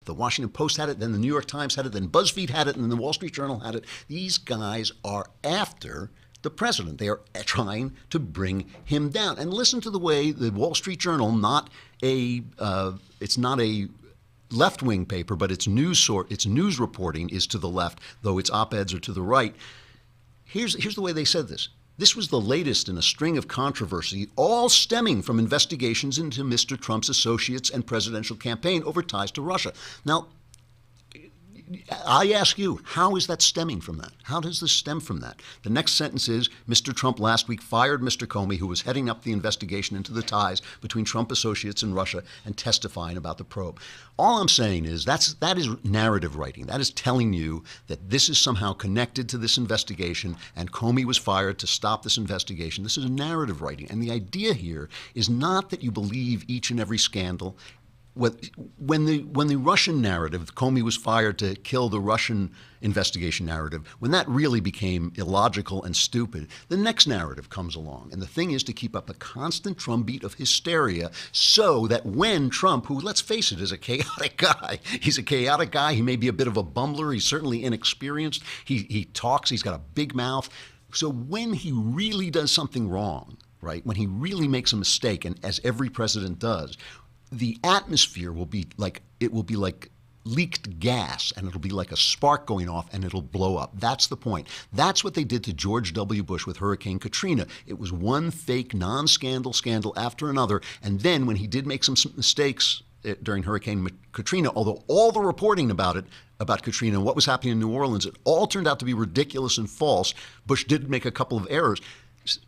the Washington Post had it, then the New York Times had it, then BuzzFeed had it, and then the Wall Street Journal had it. These guys are after the president. They are trying to bring him down. And listen to the way the Wall Street Journal, it's not a left-wing paper, but its news reporting is to the left, though its op-eds are to the right. Here's the way they said this. This was the latest in a string of controversy, all stemming from investigations into Mr. Trump's associates and presidential campaign over ties to Russia. Now, I ask you, how is that stemming from that? How does this stem from that? The next sentence is, Mr. Trump last week fired Mr. Comey, who was heading up the investigation into the ties between Trump associates and Russia and testifying about the probe. All I'm saying is that is narrative writing. That is telling you that this is somehow connected to this investigation and Comey was fired to stop this investigation. This is a narrative writing. And the idea here is not that you believe each and every scandal. When the Russian narrative, Comey was fired to kill the Russian investigation narrative, when that really became illogical and stupid, the next narrative comes along. And the thing is to keep up a constant drumbeat of hysteria so that when Trump, who, let's face it, is a chaotic guy, he's a chaotic guy, he may be a bit of a bumbler, he's certainly inexperienced, he talks, he's got a big mouth. So when he really does something wrong, right, when he really makes a mistake, and as every president does, the atmosphere will be like leaked gas, and it'll be like a spark going off, and it'll blow up. That's the point. That's what they did to George W. Bush with Hurricane Katrina. It was one fake non-scandal scandal after another, and then when he did make some mistakes during Hurricane Katrina, although all the reporting about Katrina and what was happening in New Orleans, it all turned out to be ridiculous and false. Bush did make a couple of errors.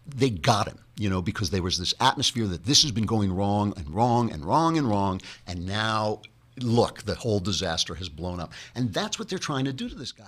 They got him, because there was this atmosphere that this has been going wrong and wrong and wrong and wrong. And now, look, the whole disaster has blown up. And that's what they're trying to do to this guy.